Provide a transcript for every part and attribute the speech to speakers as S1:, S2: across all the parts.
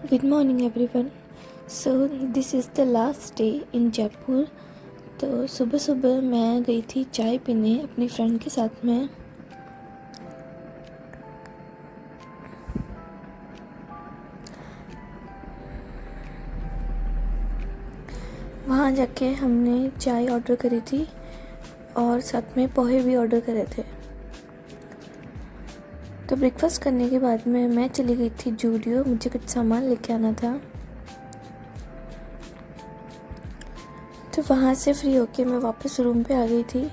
S1: Good morning everyone. So this is the last day in Jaipur. तो सुबह सुबह मैं गई थी चाय पीने अपनी फ्रेंड के साथ में. वहाँ जाके हमने चाय ऑर्डर करी थी और साथ में पोहे भी ऑर्डर करे थे. तो ब्रेकफास्ट करने के बाद में मैं चली गई थी जूडियो. मुझे कुछ सामान लेके आना था. तो वहाँ से फ्री होके मैं वापस रूम पे आ गई थी.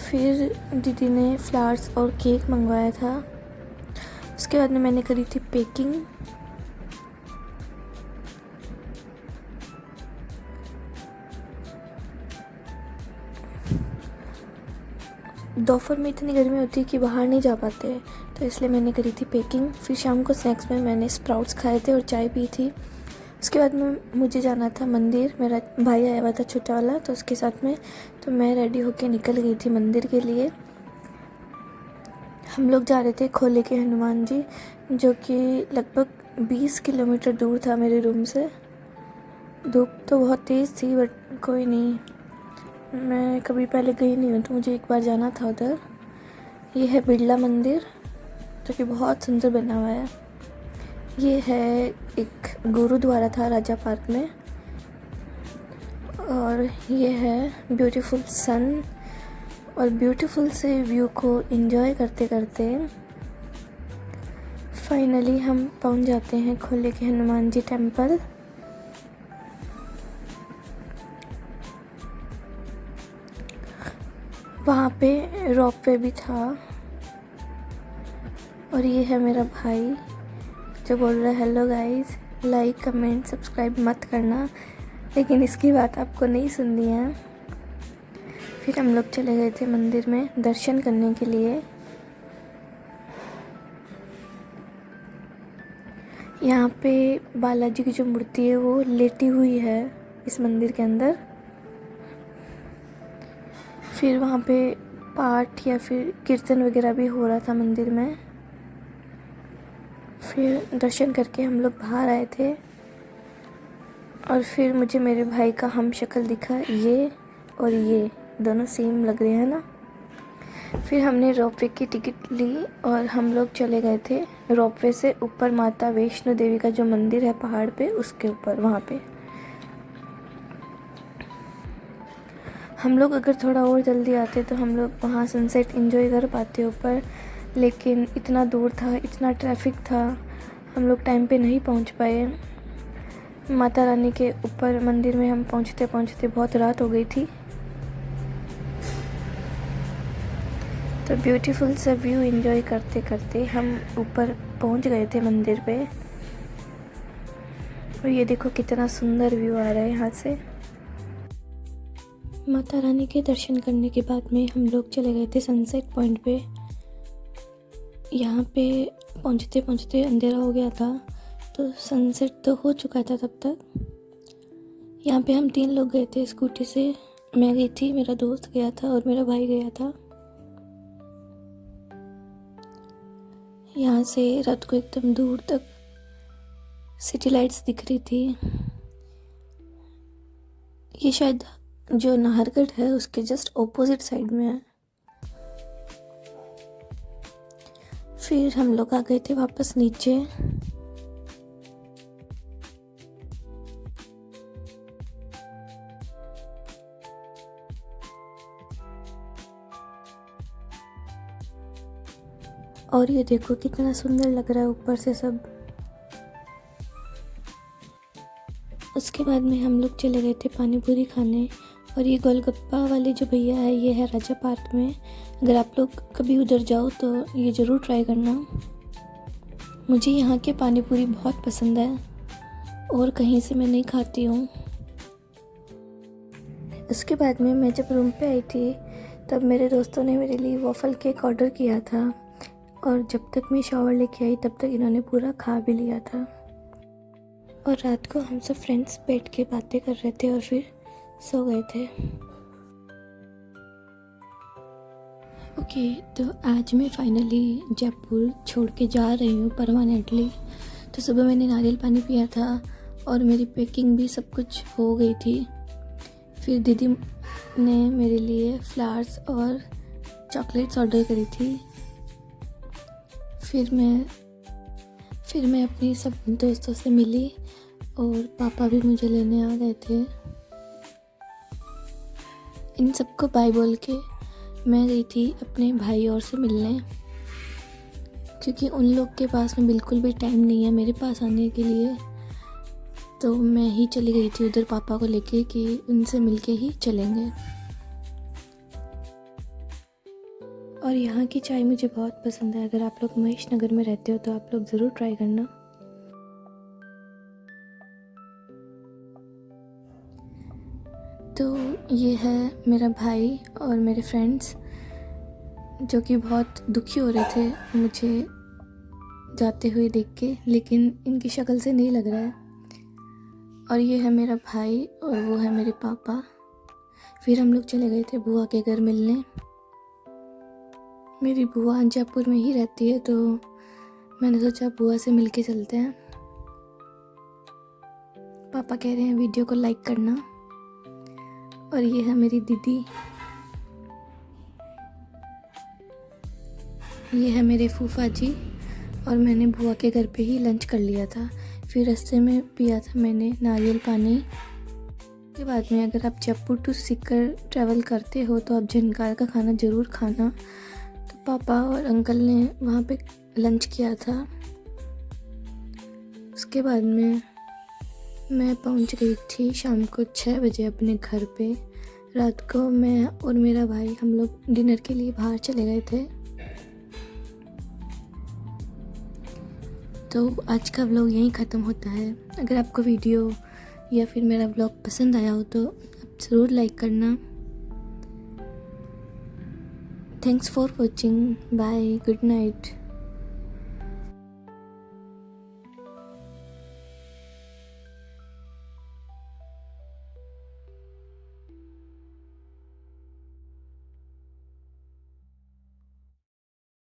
S1: फिर दीदी ने फ्लावर्स और केक मंगवाया था. उसके बाद में मैंने करी थी पैकिंग. दोपहर में इतनी गर्मी होती है कि बाहर नहीं जा पाते, तो इसलिए मैंने करी थी पैकिंग. फिर शाम को स्नैक्स में मैंने स्प्राउट्स खाए थे और चाय पी थी. उसके बाद में मुझे जाना था मंदिर. मेरा भाई आया हुआ था छोटा वाला, तो उसके साथ में तो मैं रेडी होके निकल गई थी मंदिर के लिए. हम लोग जा रहे थे खोले के हनुमान जी, जो कि लगभग 20 किलोमीटर दूर था मेरे रूम से. धूप तो बहुत तेज़ थी, बट कोई नहीं, मैं कभी पहले गई नहीं हूँ तो मुझे एक बार जाना था उधर. ये है बिरला मंदिर, जो कि बहुत सुंदर बना हुआ है. ये है एक गुरुद्वारा था राजा पार्क में. और ये है ब्यूटीफुल सन, और ब्यूटीफुल से व्यू को एंजॉय करते करते फाइनली हम पहुंच जाते हैं खोले के हनुमान जी टेम्पल. वहाँ पे रोप वे भी था. और ये है मेरा भाई जो बोल रहा है hello guys, like comment subscribe मत करना, लेकिन इसकी बात आपको नहीं सुननी है. फिर हम लोग चले गए थे मंदिर में दर्शन करने के लिए. यहाँ पे बालाजी की जो मूर्ति है वो लेटी हुई है इस मंदिर के अंदर. फिर वहाँ पे पाठ या फिर कीर्तन वगैरह भी हो रहा था मंदिर में. फिर दर्शन करके हम लोग बाहर आए थे. और फिर मुझे मेरे भाई का हम शक्ल दिखा, ये और ये दोनों सेम लग रहे हैं ना. फिर हमने रोपवे की टिकट ली और हम लोग चले गए थे रोपवे से ऊपर माता वैष्णो देवी का जो मंदिर है पहाड़ पे, उसके ऊपर. वहाँ पे हम लोग अगर थोड़ा और जल्दी आते तो हम लोग वहाँ सनसेट एंजॉय कर पाते ऊपर, लेकिन इतना दूर था, इतना ट्रैफिक था, हम लोग टाइम पे नहीं पहुँच पाए. माता रानी के ऊपर मंदिर में हम पहुँचते पहुँचते बहुत रात हो गई थी. तो ब्यूटीफुल सा व्यू एंजॉय करते करते हम ऊपर पहुँच गए थे मंदिर पे. और ये देखो कितना सुंदर व्यू आ रहा है यहाँ से. माता रानी के दर्शन करने के बाद में हम लोग चले गए थे सनसेट पॉइंट पे. यहाँ पे पहुँचते पहुँचते अंधेरा हो गया था, तो सनसेट तो हो चुका था तब तक. यहाँ पे हम 3 लोग गए थे स्कूटी से. मैं गई थी, मेरा दोस्त गया था और मेरा भाई गया था. यहाँ से रात को एकदम दूर तक सिटी लाइट्स दिख रही थी. ये शायद जो नाहरगढ़ है उसके जस्ट ऑपोजिट साइड में है. फिर हम लोग आ गए थे वापस नीचे. और ये देखो कितना सुंदर लग रहा है ऊपर से सब. उसके बाद में हम लोग चले गए थे पानी पूरी खाने. और ये गोलगप्पा वाले जो भैया है, ये है राजा पार्क में. अगर आप लोग कभी उधर जाओ तो ये ज़रूर ट्राई करना. मुझे यहाँ के पानी पूरी बहुत पसंद है और कहीं से मैं नहीं खाती हूँ. उसके बाद में मैं जब रूम पे आई थी तब मेरे दोस्तों ने मेरे लिए वॉफल केक ऑर्डर किया था. और जब तक मैं शावर लेके आई तब तक इन्होंने पूरा खा भी लिया था. और रात को हम सब फ्रेंड्स बैठ के बातें कर रहे थे और फिर सो गए थे. ओके, तो आज मैं फाइनली जयपुर छोड़ के जा रही हूँ परमानेंटली. तो सुबह मैंने नारियल पानी पिया था और मेरी पैकिंग भी सब कुछ हो गई थी। फिर दीदी ने मेरे लिए फ्लावर्स और चॉकलेट्स ऑर्डर करी थी। फिर मैं अपनी सब दोस्तों से मिली और पापा भी मुझे लेने आ गए थे। इन सबको बाय बोल के मैं गई थी अपने भाई और से मिलने, क्योंकि उन लोग के पास में बिल्कुल भी टाइम नहीं है मेरे पास आने के लिए। तो मैं ही चली गई थी उधर पापा को लेके कि उनसे मिलके ही चलेंगे। और यहाँ की चाय मुझे बहुत पसंद है। अगर आप लोग महेश नगर में रहते हो तो आप लोग ज़रूर ट्राई करना। तो ये है मेरा भाई और मेरे फ्रेंड्स, जो कि बहुत दुखी हो रहे थे मुझे जाते हुए देख के, लेकिन इनकी शक्ल से नहीं लग रहा है। और ये है मेरा भाई और वो है मेरे पापा। फिर हम लोग चले गए थे बुआ के घर मिलने। मेरी बुआ जयपुर में ही रहती है, तो मैंने सोचा बुआ से मिलके चलते हैं। पापा कह रहे हैं वीडियो को लाइक करना। और ये है मेरी दीदी, ये है मेरे फूफा जी। और मैंने बुआ के घर पे ही लंच कर लिया था। फिर रास्ते में पिया था मैंने नारियल पानी। के बाद में अगर आप जयपुर टू सीकर ट्रैवल करते हो तो आप झनकार का खाना ज़रूर खाना। तो पापा और अंकल ने वहाँ पे लंच किया था। उसके बाद में मैं पहुँच गई थी शाम को 6 बजे अपने घर पे। रात को मैं और मेरा भाई हम लोग डिनर के लिए बाहर चले गए थे। तो आज का व्लॉग यहीं ख़त्म होता है। अगर आपको वीडियो या फिर मेरा व्लॉग पसंद आया हो तो आप ज़रूर लाइक करना। Thanks for watching. Bye, good night.